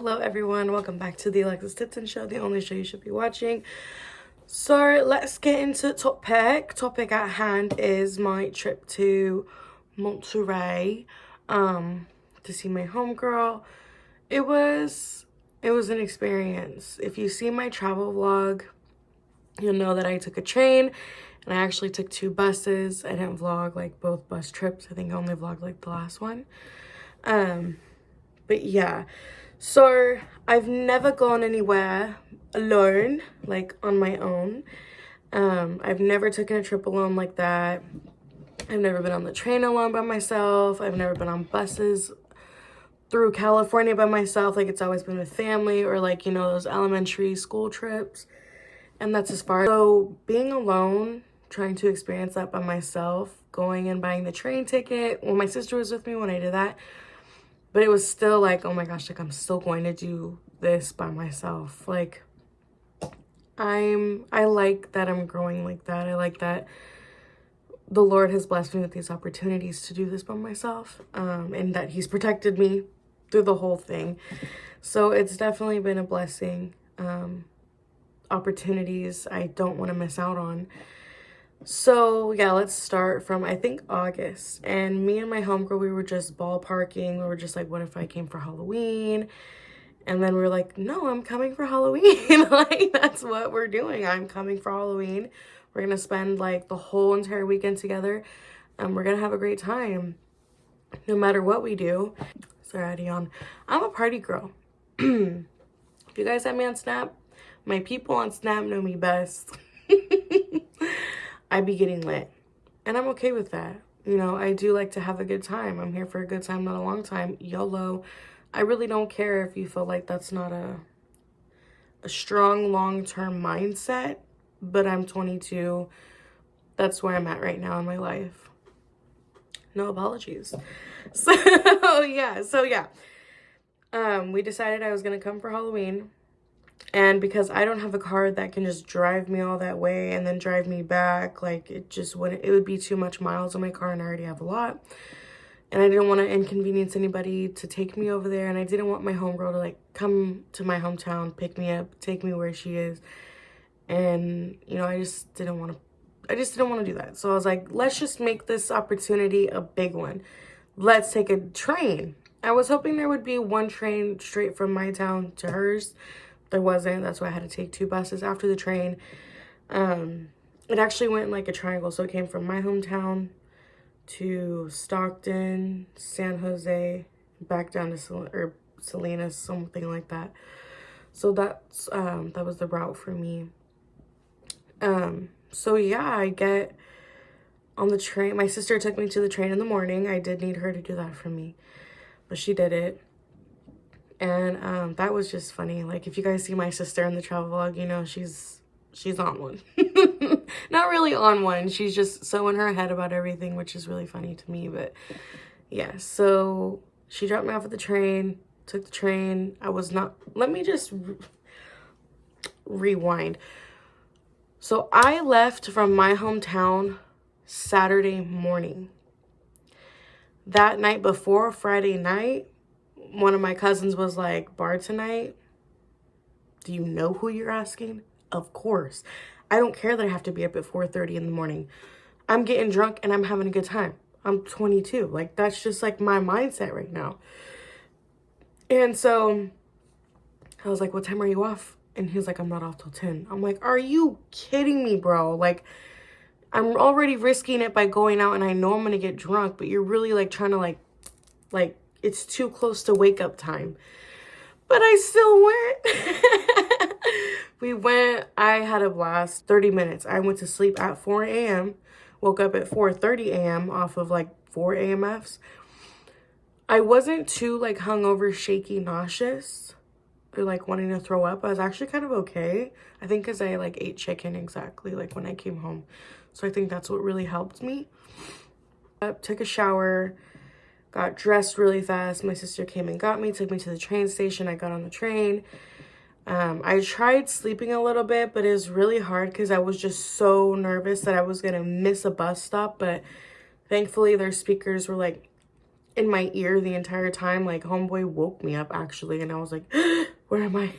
Hello everyone, welcome back to the Alexis Tipton Show, the only show you should be watching. So let's get into topic at hand is my trip to Monterey to see my homegirl. It was an experience. If you see my travel vlog, you'll know that I took a train and I actually took 2 buses. I didn't vlog like both bus trips. I think I only vlogged like the last one. But yeah, so I've never gone anywhere alone, like on my own. I've never taken a trip alone like that. I've never been on the train alone by myself. I've never been on buses through California by myself. Like, it's always been with family or like, you know, those elementary school trips. And that's as far. So being alone, trying to experience that by myself, going and buying the train ticket. Well, my sister was with me when I did that. But it was still like, oh my gosh, like I'm still going to do this by myself. Like, I like that I'm growing like that. I like that the Lord has blessed me with these opportunities to do this by myself. And that he's protected me through the whole thing. So it's definitely been a blessing. Opportunities I don't want to miss out on. So yeah, let's start from I think August, and me and my homegirl, we were just ballparking. We were just like, what if I came for Halloween? And then we were like, no, I'm coming for Halloween. Like, that's what we're doing. I'm coming for Halloween. We're gonna spend like the whole entire weekend together, and we're gonna have a great time no matter what we do. Sorry, I had to yawn. I'm a party girl. If you guys have me on Snap, my people on Snap know me best. I be getting lit, and I'm okay with that. You know, I do like to have a good time. I'm here for a good time, not a long time. YOLO. I really don't care if you feel like that's not a strong long-term mindset, but I'm 22. That's where I'm at right now in my life. No apologies. So yeah. We decided I was gonna come for Halloween. And because I don't have a car that can just drive me all that way and then drive me back, like it would be too much miles on my car, and I already have a lot. And I didn't want to inconvenience anybody to take me over there. And I didn't want my homegirl to like come to my hometown, pick me up, take me where she is. And, you know, I just didn't want to do that. So I was like, let's just make this opportunity a big one. Let's take a train. I was hoping there would be one train straight from my town to hers. There wasn't. That's why I had to take 2 buses after the train. It actually went in like a triangle. So it came from my hometown to Stockton, San Jose, back down to Salinas, something like that. So that's that was the route for me. So yeah, I get on the train. My sister took me to the train in the morning. I did need her to do that for me, but she did it. And that was just funny. Like, if you guys see my sister in the travel vlog, you know she's on one. Not really on one. She's just so in her head about everything, which is really funny to me. But yeah, so she dropped me off at the train, took the train. Let me just rewind. So I left from my hometown Saturday morning. That night before, Friday night, one of my cousins was like, bar tonight? Do you know who you're asking? Of course. I don't care that I have to be up at 4:30 in the morning. I'm getting drunk and I'm having a good time. I'm 22. Like, that's just like my mindset right now. And so I was like, what time are you off? And he was like, I'm not off till 10. I'm like, are you kidding me, bro? Like, I'm already risking it by going out and I know I'm going to get drunk, but you're really like trying to like, it's too close to wake up time. But I still went. We went. I had a blast. 30 minutes. I went to sleep at 4 a.m. Woke up at 4:30 a.m. off of like 4 AMFs. I wasn't too like hungover, shaky, nauseous, or like wanting to throw up. I was actually kind of okay. I think because I like ate chicken exactly like when I came home. So I think that's what really helped me. Took a shower. Got dressed really fast. My sister came and got me, took me to the train station. I got on the train. I tried sleeping a little bit, but it was really hard because I was just so nervous that I was going to miss a bus stop. But thankfully, their speakers were like in my ear the entire time. Like, homeboy woke me up, actually, and I was like, where am I?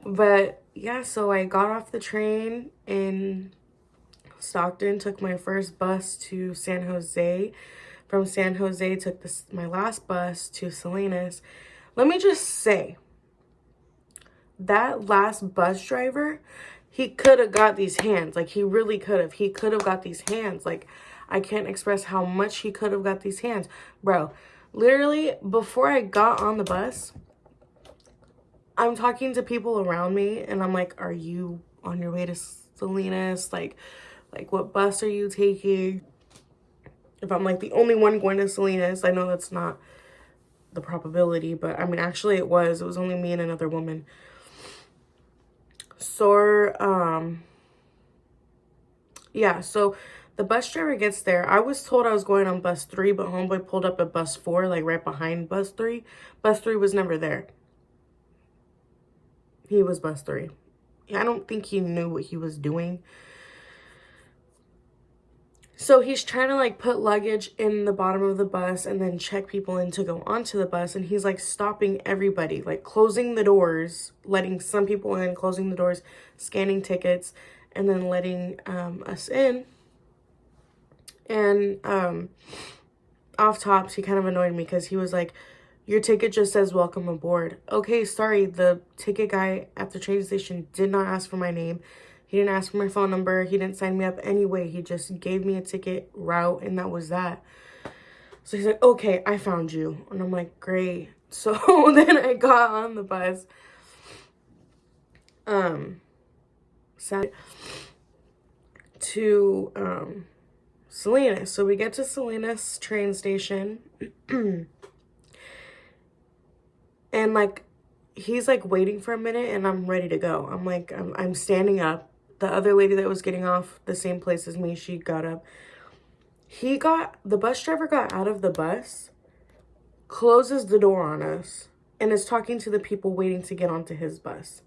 But, yeah, so I got off the train in Stockton, took my first bus to San Jose. From San Jose, took my last bus to Salinas. Let me just say, that last bus driver, he could have got these hands. Like, he really could have. He could have got these hands. Like, I can't express how much he could have got these hands. Bro, literally, before I got on the bus, I'm talking to people around me, and I'm like, are you on your way to Salinas? Like, what bus are you taking? If I'm, like, the only one going to Salinas, I know that's not the probability, but, I mean, actually it was. It was only me and another woman. So, yeah, so the bus driver gets there. I was told I was going on bus 3, but homeboy pulled up at bus 4, like, right behind bus 3. Bus 3 was never there. He was bus 3. I don't think he knew what he was doing. So he's trying to, like, put luggage in the bottom of the bus and then check people in to go onto the bus. And he's, like, stopping everybody, like, closing the doors, letting some people in, closing the doors, scanning tickets, and then letting us in. And off tops, he kind of annoyed me because he was like, your ticket just says welcome aboard. Okay, sorry, the ticket guy at the train station did not ask for my name. He didn't ask for my phone number. He didn't sign me up anyway. He just gave me a ticket route, and that was that. So he's like, okay, I found you. And I'm like, great. So then I got on the bus. To Salinas. So we get to Salinas train station. And, like, he's, like, waiting for a minute, and I'm ready to go. I'm, like, I'm standing up. The other lady that was getting off the same place as me, she got up. The bus driver got out of the bus, closes the door on us, and is talking to the people waiting to get onto his bus.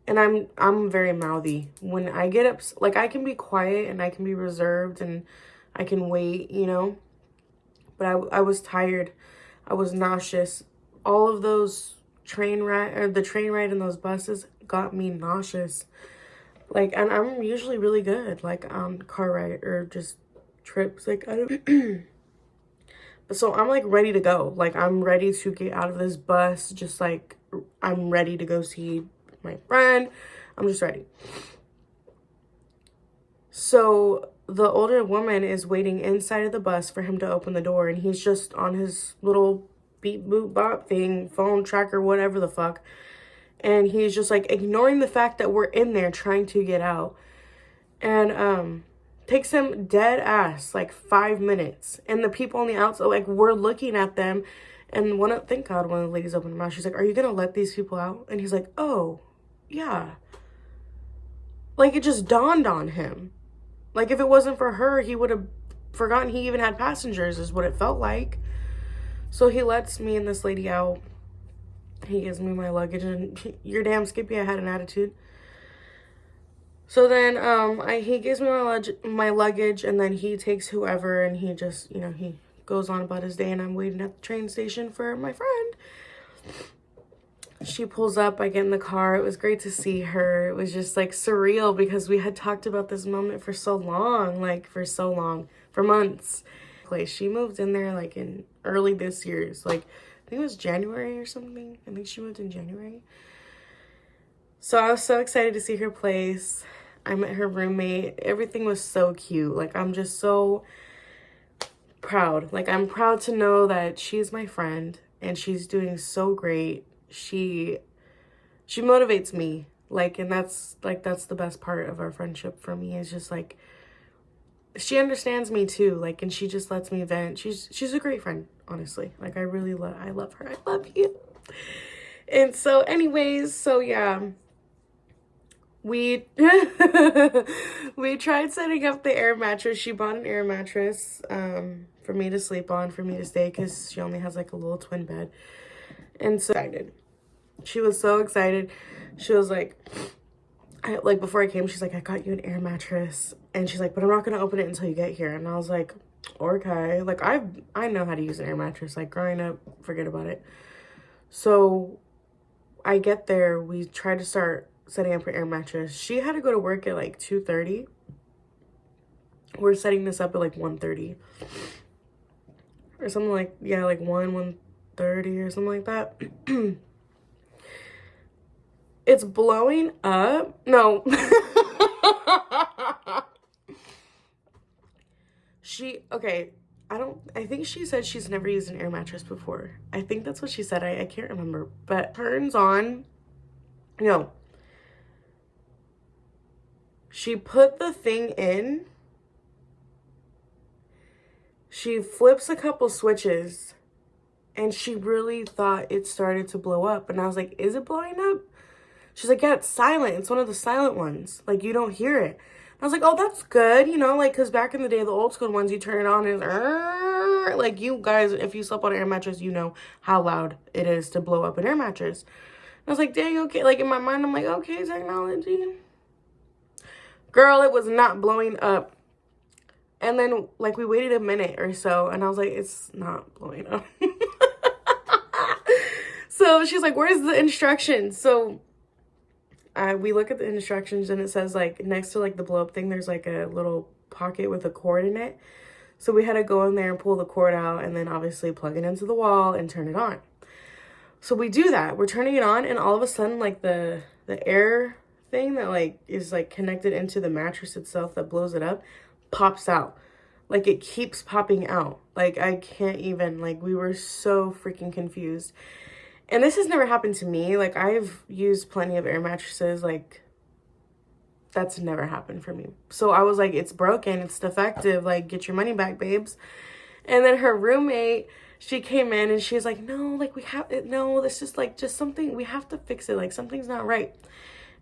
And I'm very mouthy. When I get up, like, I can be quiet and I can be reserved and I can wait, you know. But I was tired. I was nauseous. All of those the train ride in those buses got me nauseous. Like, and I'm usually really good, like, on car ride or just trips. Like, I don't. So I'm, like, ready to go. Like, I'm ready to get out of this bus. Just, like, I'm ready to go see my friend. I'm just ready. So the older woman is waiting inside of the bus for him to open the door, and he's just on his little beep boop bop thing, phone tracker, whatever the fuck. And he's just, like, ignoring the fact that we're in there trying to get out. And takes him dead ass, like, 5 minutes. And the people on the outside, like, we're looking at them. And thank God one of the ladies opened her mouth. She's like, are you gonna let these people out? And he's like, oh, yeah. Like, it just dawned on him. Like, if it wasn't for her, he would have forgotten he even had passengers, is what it felt like. So he lets me and this lady out. He gives me my luggage, and you're damn Skippy, I had an attitude. So then he gives me my luggage, and then he takes whoever, and he just, you know, he goes on about his day, and I'm waiting at the train station for my friend. She pulls up, I get in the car. It was great to see her. It was just, like, surreal because we had talked about this moment for so long, for months. She moved in there, like, in early this year. So, like, I think it was January or something. I think she moved in January. So I was so excited to see her place. I met her roommate. Everything was so cute. Like, I'm just so proud. Like, I'm proud to know that she's my friend and she's doing so great. She motivates me. Like, and that's the best part of our friendship for me, is just, like, she understands me too. Like, and she just lets me vent. She's a great friend, honestly. Like, I love her. I love you. And so anyways, so yeah, we we tried setting up the air mattress. She bought an air mattress for me to sleep on, for me to stay, because she only has, like, a little twin bed. And so excited. She was so excited. She was like, before I came, she's like, I got you an air mattress. And she's like, but I'm not going to open it until you get here. And I was like, Okay. Like, I know how to use an air mattress. Like, growing up, forget about it. So, I get there. We try to start setting up her air mattress. She had to go to work at, like, 2:30. We're setting this up at, like, 1:30. Or something like, yeah, like 1:30 or something like that. It's blowing up. No. Okay, I think she said she's never used an air mattress before. I think that's what she said. I can't remember. But turns on, no. She put the thing in. She flips a couple switches. And she really thought it started to blow up. And I was like, is it blowing up? She's like, yeah, it's silent. It's one of the silent ones. Like, you don't hear it. I was like, oh, that's good. You know, like, because back in the day, the old school ones, you turn it on and it's, like, you guys, if you slept on an air mattress, you know how loud it is to blow up an air mattress. I was like, dang, okay. Like, in my mind, I'm like, okay, technology. Girl, it was not blowing up. And then, like, we waited a minute or so, and I was like, it's not blowing up. So she's like, where's the instructions? So we look at the instructions, and it says, like, next to, like, the blow up thing, there's, like, a little pocket with a cord in it. So we had to go in there and pull the cord out, and then obviously plug it into the wall and turn it on. So we do that. We're turning it on, and all of a sudden, like, the air thing that, like, is, like, connected into the mattress itself that blows it up pops out. Like, it keeps popping out. Like, I can't even, like, we were so freaking confused. And this has never happened to me. Like, I've used plenty of air mattresses. Like, that's never happened for me. So I was like, it's broken. It's defective. Like, get your money back, babes. And then her roommate, she came in and she was like, no, like, we have it. No, this is, like, just something. We have to fix it. Like, something's not right.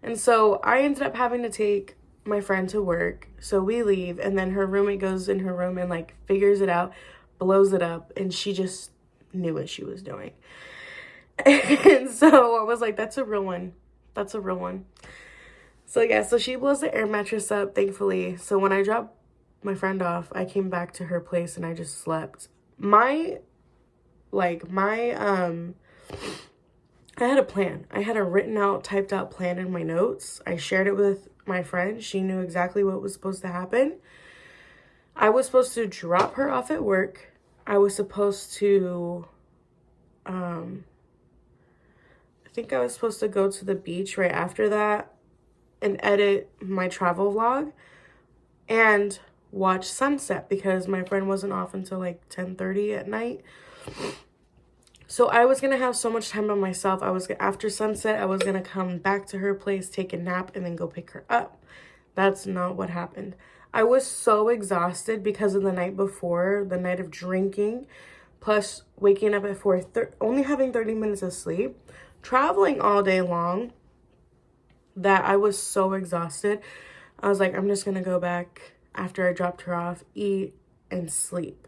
And so I ended up having to take my friend to work. So we leave. And then her roommate goes in her room and, like, figures it out, blows it up. And she just knew what she was doing. And so I was like, that's a real one. That's a real one. So yeah, so she blows the air mattress up, thankfully. So when I dropped my friend off, I came back to her place and I just slept. I had a plan. I had a written out, typed out plan in my notes. I shared it with my friend. She knew exactly what was supposed to happen. I was supposed to drop her off at work. I was supposed to, I think I was supposed to go to the beach right after that and edit my travel vlog and watch sunset because my friend wasn't off until like 10:30 at night. So I was going to have so much time by myself. After sunset, I was going to come back to her place, take a nap, and then go pick her up. That's not what happened. I was so exhausted because of the night before, the night of drinking, plus waking up at 4:30, only having 30 minutes of sleep, traveling all day long, that I was so exhausted. I was like, I'm just going to go back after I dropped her off, eat, and sleep.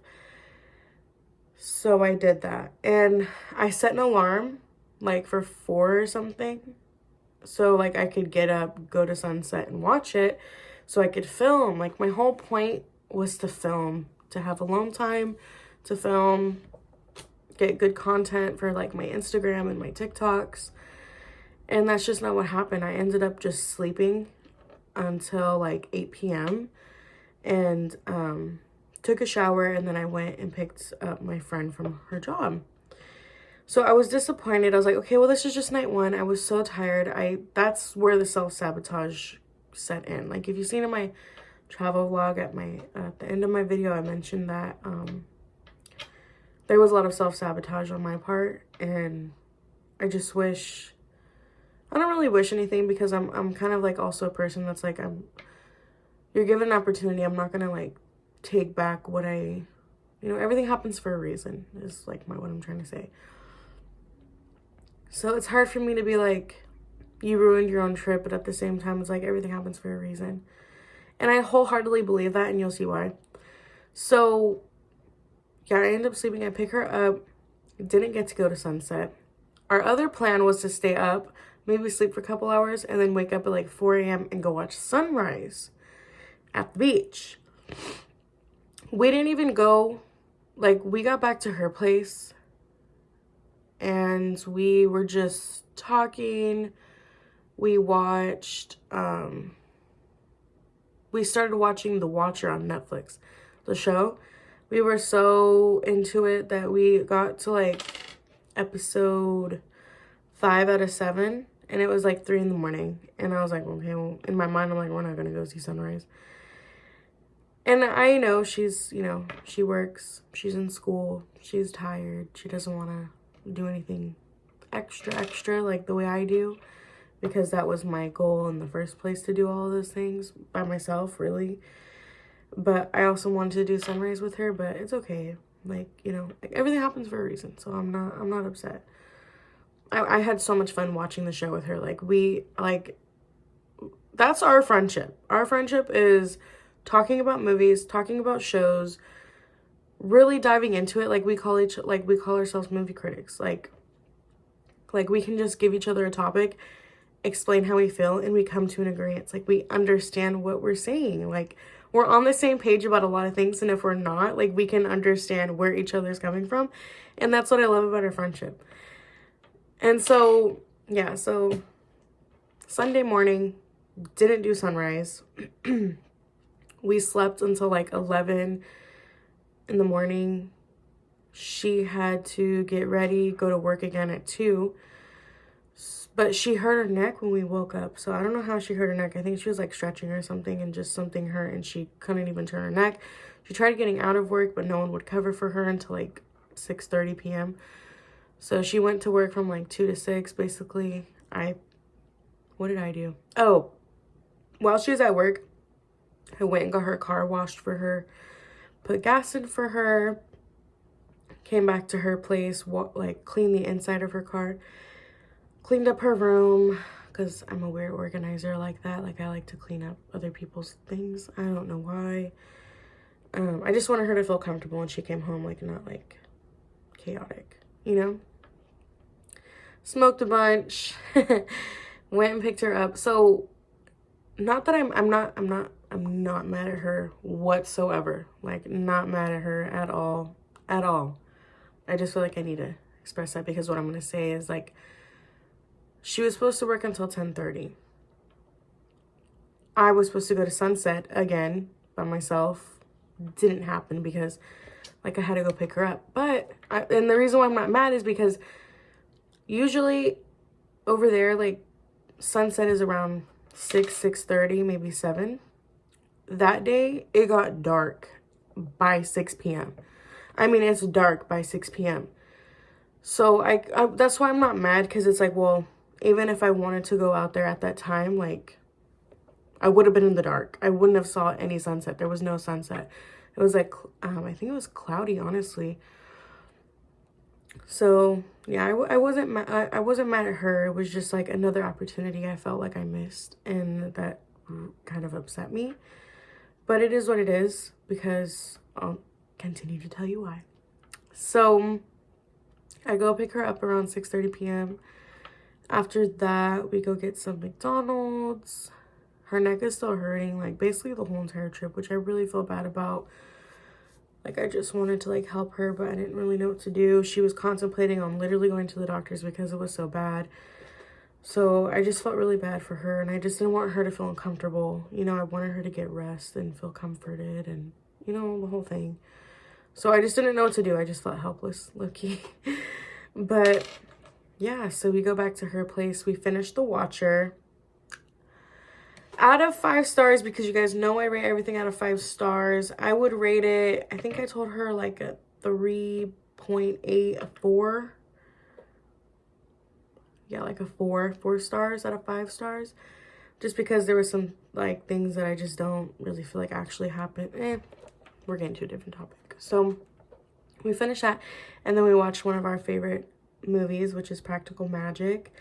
So I did that. And I set an alarm, like, for 4 or something. So, like, I could get up, go to sunset, and watch it. So I could film. Like, my whole point was to film. To have alone time, to film, get good content for, like, my Instagram and my TikToks. And that's just not what happened. I ended up just sleeping until, like, 8 p.m. And, took a shower, and then I went and picked up my friend from her job. So I was disappointed. I was like, okay, well, this is just night one. I was so tired. That's where the self-sabotage set in. Like, if you've seen in my travel vlog at the end of my video, I mentioned that there was a lot of self-sabotage on my part, and I just wish, I don't really wish anything because I'm kind of like also a person that's like, you're given an opportunity. I'm not gonna like take back what everything happens for a reason is like what I'm trying to say. So it's hard for me to be like, you ruined your own trip, but at the same time, it's like everything happens for a reason. And I wholeheartedly believe that, and you'll see why. So yeah, I ended up sleeping. I pick her up, didn't get to go to sunset. Our other plan was to stay up, maybe sleep for a couple hours, and then wake up at like 4 a.m. and go watch sunrise at the beach. We didn't even go, like, we got back to her place and we were just talking. We watched, we started watching The Watcher on Netflix, the show. We were so into it that we got to like episode 5 out of 7, and it was like 3 in the morning. And I was like, okay, well, in my mind, I'm like, we're not gonna go see sunrise. And I know she's, you know, she works, she's in school, she's tired, she doesn't want to do anything extra like the way I do, because that was my goal in the first place, to do all of those things by myself, really. But I also wanted to do sunrise with her, but it's okay. Like, you know, like, everything happens for a reason, so I'm not upset. I had so much fun watching the show with her. Like, that's our friendship. Our friendship is talking about movies, talking about shows, really diving into it. Like, we call ourselves movie critics. Like we can just give each other a topic, explain how we feel, and we come to an agreement. It's like we understand what we're saying. Like, we're on the same page about a lot of things, and if we're not, like, we can understand where each other's coming from. And that's what I love about our friendship. And so, yeah, so Sunday morning, didn't do sunrise. We slept until like 11 in the morning. She had to get ready, go to work again at 2. But she hurt her neck when we woke up. So I don't know how she hurt her neck. I think she was like stretching or something, and just something hurt and she couldn't even turn her neck. She tried getting out of work, but no one would cover for her until like 6:30 p.m. So she went to work from like 2 to 6, basically. What did I do? Oh, while she was at work, I went and got her car washed for her, put gas in for her, came back to her place, like cleaned the inside of her car, cleaned up her room, because I'm a weird organizer like that. Like, I like to clean up other people's things. I don't know why. I just wanted her to feel comfortable when she came home, like, not like chaotic, you know? Smoked a bunch, went and picked her up. So, not that I'm not mad at her whatsoever. Like, not mad at her at all. At all. I just feel like I need to express that, because what I'm going to say is, like, she was supposed to work until 10:30. I was supposed to go to Sunset again by myself. Didn't happen because, like, I had to go pick her up. And the reason why I'm not mad is because usually over there, like, sunset is around 6:30, maybe 7. That day, it got dark by 6 p.m. I mean, it's dark by 6 p.m. So I that's why I'm not mad, because it's like, well, even if I wanted to go out there at that time, like, I would have been in the dark. I wouldn't have saw any sunset. There was no sunset. It was like, I think it was cloudy, honestly. So yeah, I wasn't mad at her. It was just like another opportunity I felt like I missed, and that kind of upset me. But it is what it is, because I'll continue to tell you why. So I go pick her up around 6:30 p.m. After that, we go get some McDonald's. Her neck is still hurting, like, basically the whole entire trip, which I really feel bad about. Like, I just wanted to, like, help her, but I didn't really know what to do. She was contemplating on literally going to the doctors because it was so bad. So I just felt really bad for her, and I just didn't want her to feel uncomfortable. You know, I wanted her to get rest and feel comforted and, you know, the whole thing. So I just didn't know what to do. I just felt helpless, low-key. But yeah, so we go back to her place. We finished The Watcher. Out of 5 stars, because you guys know I rate everything out of 5 stars, I would rate it, I think I told her like a 3.8, a 4. Yeah, like a 4 stars out of 5 stars. Just because there were some, like, things that I just don't really feel like actually happened. We're getting to a different topic. So we finished that, and then we watched one of our favorite movies, which is Practical Magic.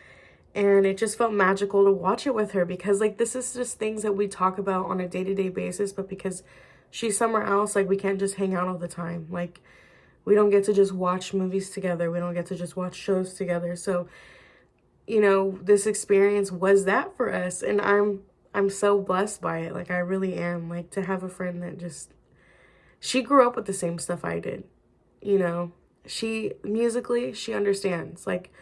And it just felt magical to watch it with her, because, like, this is just things that we talk about on a day-to-day basis, but because she's somewhere else, like, we can't just hang out all the time. Like, we don't get to just watch movies together. We don't get to just watch shows together. So, you know, this experience was that for us, and I'm so blessed by it. Like, I really am. Like, to have a friend that just She grew up with the same stuff I did, you know. She, musically, she understands. Like,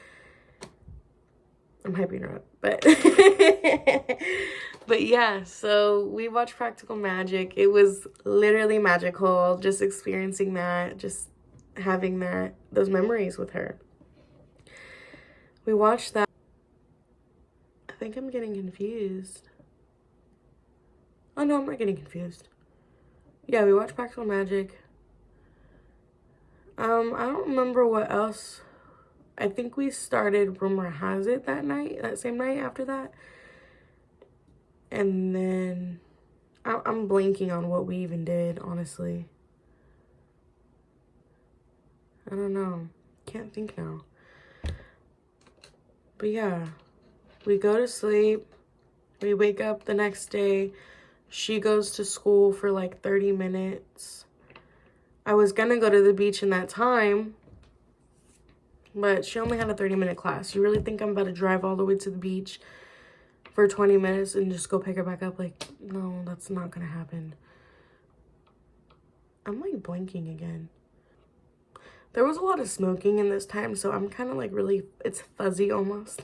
I'm hyping her up, but but yeah, so we watched Practical Magic. It was literally magical, just experiencing that, just having those memories with her. We watched that. I think I'm getting confused. Oh no, I'm not getting confused. Yeah, we watched Practical Magic. I don't remember what else. I think we started Rumor Has It that same night after that. And then I'm blanking on what we even did, honestly. I don't know. Can't think now. But yeah, we go to sleep. We wake up the next day. She goes to school for like 30 minutes. I was gonna go to the beach in that time, but she only had a 30-minute class. You really think I'm about to drive all the way to the beach for 20 minutes and just go pick her back up? Like, no, that's not gonna happen. I'm like blanking again. There was a lot of smoking in this time, so I'm kind of like really, it's fuzzy almost.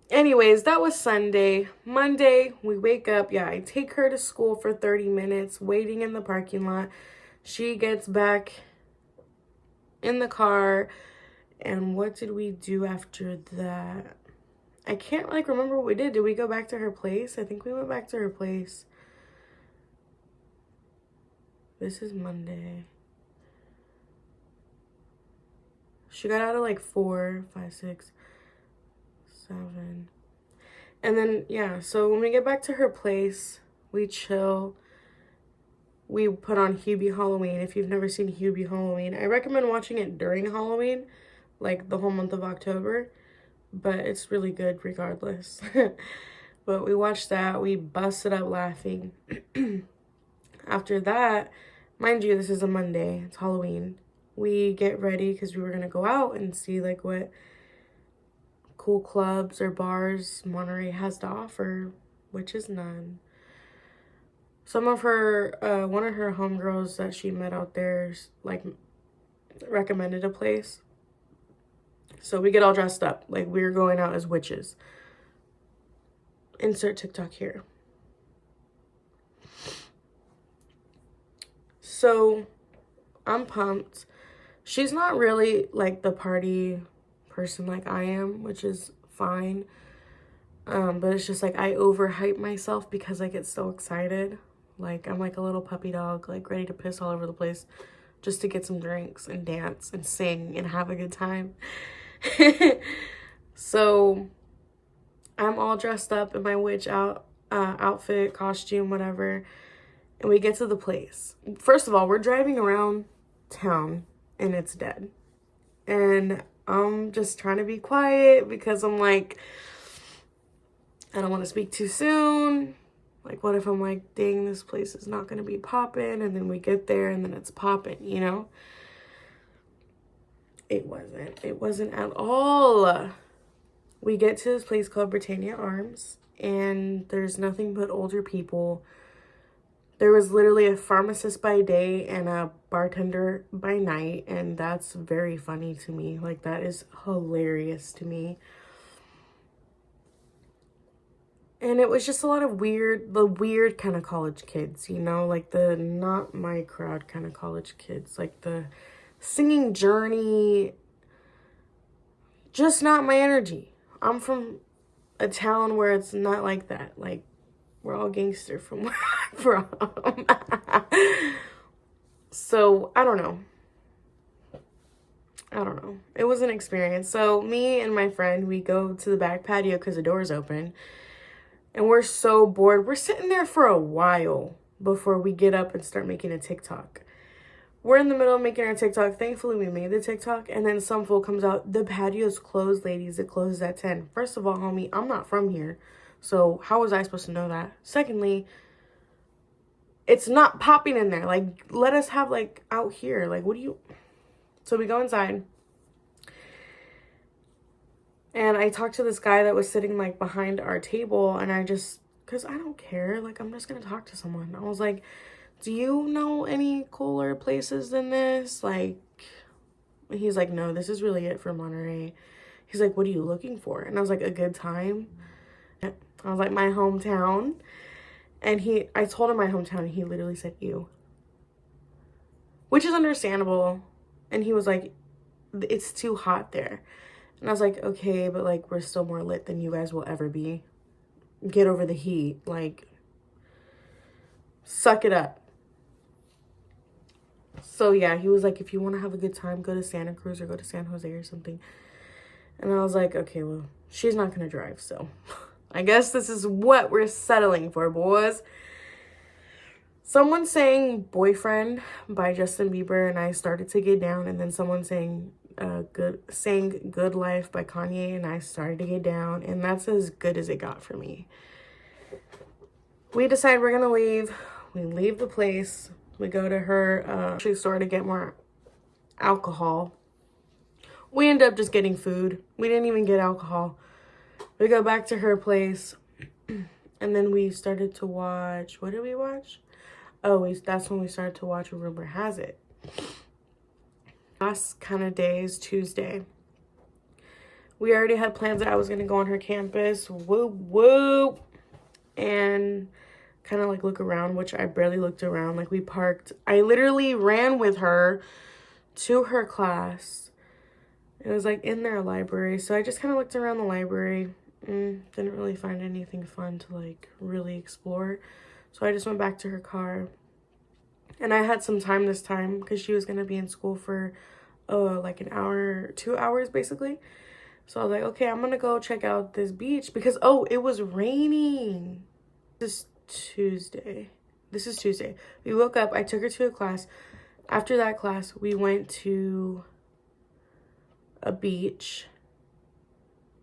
Anyways, that was Sunday. Monday, we wake up. Yeah, I take her to school for 30 minutes, waiting in the parking lot. She gets back in the car. And what did we do after that? I can't like remember what we did. Did we go back to her place? I think we went back to her place. This is Monday. She got out at like 4, 5, 6, 7. And then, yeah, so when we get back to her place, we chill. We put on Hubie Halloween. If you've never seen Hubie Halloween, I recommend watching it during Halloween, like the whole month of October. But it's really good regardless. But we watched that. We busted up laughing. After that, mind you, this is a Monday. It's Halloween. We get ready because we were going to go out and see like what cool clubs or bars Monterey has to offer, which is none. Some of her, one of her homegirls that she met out there, like, recommended a place. So we get all dressed up. Like, we're going out as witches. Insert TikTok here. So, I'm pumped. She's not really, like, the party person like I am, which is fine. But it's just, like, I overhype myself because I get so excited. Like, I'm like a little puppy dog, like, ready to piss all over the place just to get some drinks and dance and sing and have a good time. So, I'm all dressed up in my witch outfit, costume, whatever. And we get to the place. First of all, we're driving around town and it's dead. And I'm just trying to be quiet because I'm like, I don't want to speak too soon. Like, what if I'm like, dang, this place is not going to be popping, and then we get there and then it's popping, you know? It wasn't. It wasn't at all. We get to this place called Britannia Arms, and there's nothing but older people. There was literally a pharmacist by day and a bartender by night, and that's very funny to me. Like, that is hilarious to me. And it was just a lot of the weird kind of college kids, you know, like the not my crowd kind of college kids, like the singing Journey, just not my energy. I'm from a town where it's not like that. Like, we're all gangster from where I'm from. So, I don't know. It was an experience. So, me and my friend, we go to the back patio because the door's open. And we're so bored. We're sitting there for a while before we get up and start making a TikTok. We're in the middle of making our TikTok. Thankfully, we made the TikTok. And then some fool comes out. The patio's closed, ladies. It closes at 10. First of all, homie, I'm not from here. So how was I supposed to know that? Secondly, it's not popping in there. Like, let us have, like, out here. Like, what do you... So we go inside. And I talked to this guy that was sitting, like, behind our table. And I just because I don't care. Like, I'm just going to talk to someone. I was like, do you know any cooler places than this? Like, he's like, no, this is really it for Monterey. He's like, what are you looking for? And I was like, a good time. I was like, my hometown. And I told him my hometown, and he literally said, ew. Which is understandable. And he was like, it's too hot there. And I was like, okay, but like, we're still more lit than you guys will ever be. Get over the heat. Like, suck it up. So yeah, he was like, if you want to have a good time, go to Santa Cruz or go to San Jose or something. And I was like, okay, well, she's not going to drive, so I guess this is what we're settling for, boys. Someone sang Boyfriend by Justin Bieber, and I started to get down. And then someone sang Good Life by Kanye, and I started to get down. And that's as good as it got for me. We decide we're going to leave. We leave the place. We go to her grocery store to get more alcohol. We end up just getting food. We didn't even get alcohol. We go back to her place. And then we started to watch... What did we watch? Oh, that's when we started to watch Rumor Has It. Last kind of day is Tuesday. We already had plans that I was going to go on her campus. Whoop, whoop. And kind of like look around, which I barely looked around. Like, we parked. I literally ran with her to her class. It was like in their library. So I just kind of looked around the library. Didn't really find anything fun to like really explore. So I just went back to her car. And I had some time this time because she was going to be in school for like an hour, 2 hours basically. So I was like, okay, I'm going to go check out this beach because, oh, it was raining. This is Tuesday. We woke up. I took her to a class. After that class, we went to a beach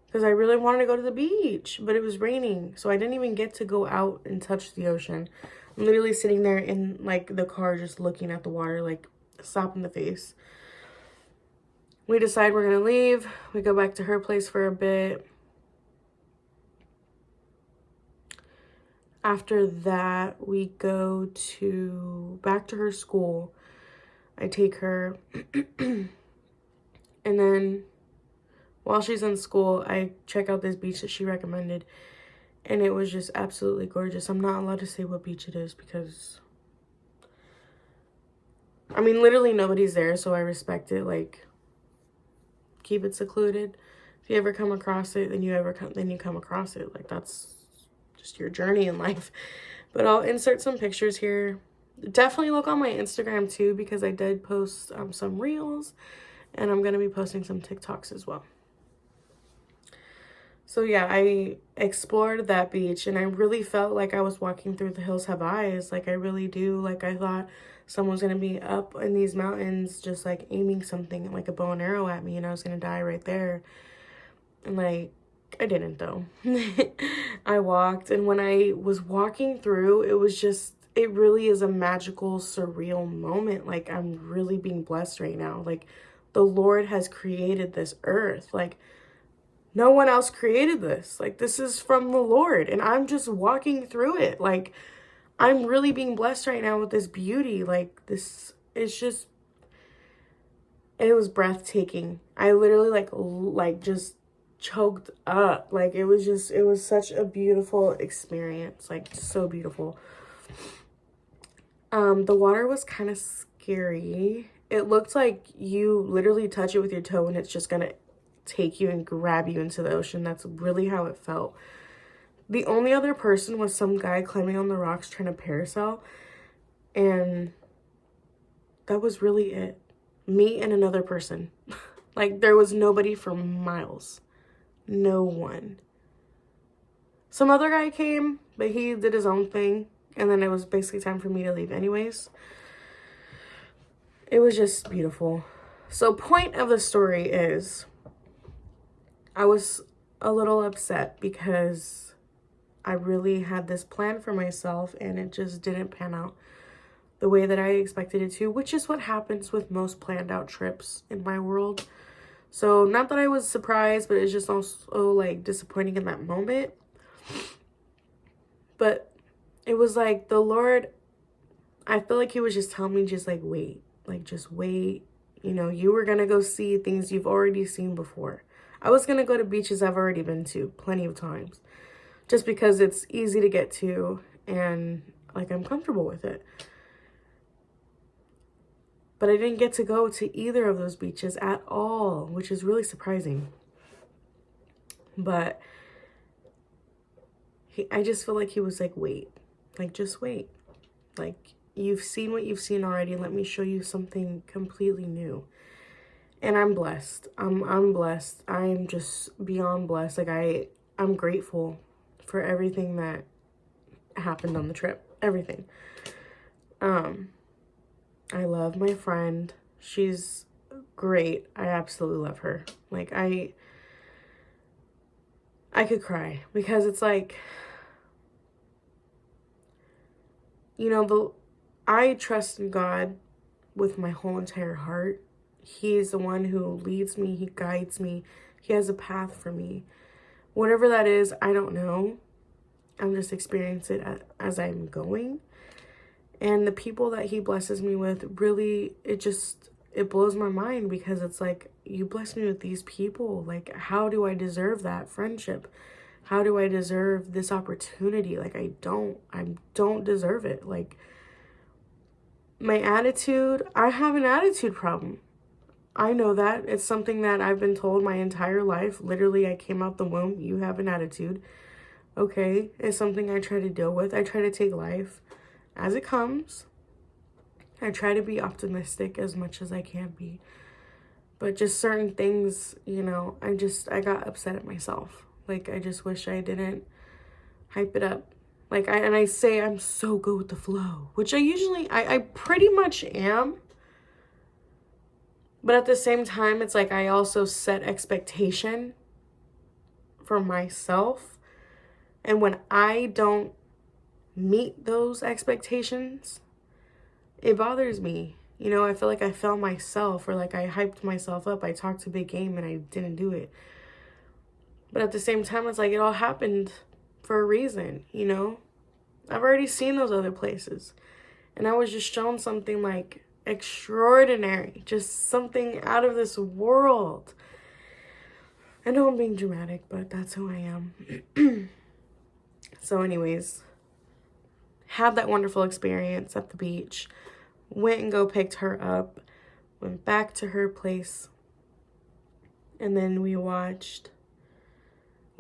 because I really wanted to go to the beach, but it was raining. So I didn't even get to go out and touch the ocean. I'm literally sitting there in like the car just looking at the water, like slap in the face. We decide we're going to leave. We go back to her place for a bit. After that, we go back to her school. I take her. And then while she's in school, I check out this beach that she recommended. And it was just absolutely gorgeous. I'm not allowed to say what beach it is because, I mean, literally nobody's there. So I respect it. Like, keep it secluded. If you ever come across it, then you come across it. Like, that's just your journey in life. But I'll insert some pictures here. Definitely look on my Instagram too because I did post some reels. And I'm going to be posting some TikToks as well. So yeah, I explored that beach and I really felt like I was walking through the hills have eyes. Like, I really do. Like, I thought someone's going to be up in these mountains just like aiming something like a bow and arrow at me and I was going to die right there. And like, I didn't though. I walked, and when I was walking through, it really is a magical, surreal moment. Like, I'm really being blessed right now. Like, the Lord has created this earth. Like, no one else created this. Like, this is from the Lord, and I'm just walking through it. Like, I'm really being blessed right now with this beauty. Like, it's just, it was breathtaking. I literally like just choked up. Like, it was such a beautiful experience. Like, so beautiful. The water was kind of scary. It looked like you literally touch it with your toe and it's just gonna take you and grab you into the ocean. That's really how it felt. The only other person was some guy climbing on the rocks trying to parasail, and that was really it. Me and another person. Like, there was nobody for miles. No one. Some other guy came, but he did his own thing, and then it was basically time for me to leave anyways. It was just beautiful. So, point of the story is, I was a little upset because I really had this plan for myself and it just didn't pan out the way that I expected it to, which is what happens with most planned out trips in my world. So, not that I was surprised, but it's just also like disappointing in that moment. But it was like the Lord, I feel like he was just telling me, just like, wait, like, just wait. You know, you were going to go see things you've already seen before. I was going to go to beaches I've already been to plenty of times, just because it's easy to get to and like I'm comfortable with it. But I didn't get to go to either of those beaches at all, which is really surprising. But I just feel like he was like, wait, like, just wait. Like, you've seen what you've seen already. Let me show you something completely new. And I'm blessed. I'm blessed. I'm just beyond blessed. Like, I'm grateful for everything that happened on the trip. Everything. I love my friend. She's great. I absolutely love her. Like, I could cry because it's like, you know, I trust in God with my whole entire heart. He's the one who leads me. He guides me. He has a path for me. Whatever that is, I don't know. I'm just experiencing it as I'm going. And the people that he blesses me with, really, it blows my mind, because it's like, you bless me with these people. Like, how do I deserve that friendship? How do I deserve this opportunity? Like, I don't deserve it. Like, my attitude, I have an attitude problem. I know that. It's something that I've been told my entire life. Literally, I came out the womb, you have an attitude. Okay, it's something I try to deal with. I try to take life as it comes. I try to be optimistic as much as I can be. But just certain things, you know, I got upset at myself. Like, I just wish I didn't hype it up. Like, I say I'm so good with the flow, which I pretty much am. But at the same time, it's like I also set expectation for myself. And when I don't meet those expectations, it bothers me. You know, I feel like I failed myself, or like I hyped myself up. I talked a big game and I didn't do it. But at the same time, it's like it all happened for a reason, you know? I've already seen those other places. And I was just shown something like extraordinary, just something out of this world. I know I'm being dramatic, but that's who I am. So anyways, had that wonderful experience at the beach, went and picked her up, went back to her place, and then we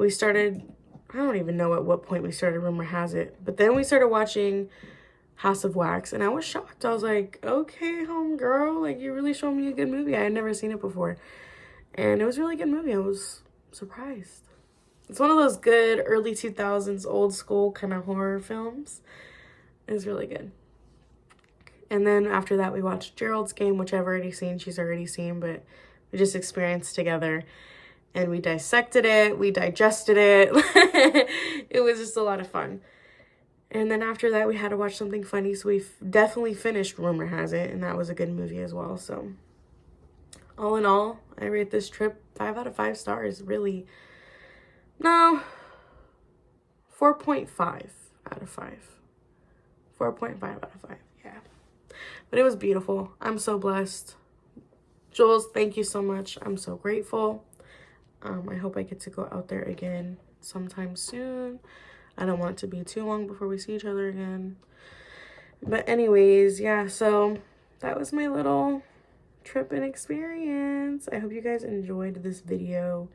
started, I don't even know at what point we started Rumor Has It, but then we started watching House of Wax, and I was shocked. I was like, okay, homegirl, like, you really showed me a good movie. I had never seen it before, and it was a really good movie. I was surprised. It's one of those good early 2000s old school kind of horror films. It was really good. And then after that, we watched Gerald's Game, which I've already seen. She's already seen, but we just experienced together. And we dissected it. We digested it. It was just a lot of fun. And then after that, we had to watch something funny. So we definitely finished Rumor Has It. And that was a good movie as well. So all in all, I rate this trip 5 out of 5 stars. Really. No. 4.5 out of 5. 4.5 out of 5. Yeah. But it was beautiful. I'm so blessed. Jules, thank you so much. I'm so grateful. I hope I get to go out there again sometime soon. I don't want it to be too long before we see each other again. But anyways, yeah, so that was my little trip and experience. I hope you guys enjoyed this video.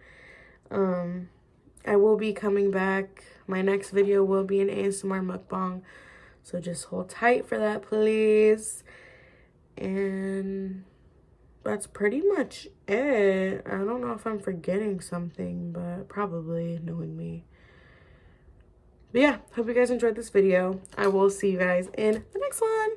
I will be coming back. My next video will be an ASMR mukbang. So just hold tight for that, please. And that's pretty much it. I don't know if I'm forgetting something, but probably, knowing me. But yeah, hope you guys enjoyed this video. I will see you guys in the next one.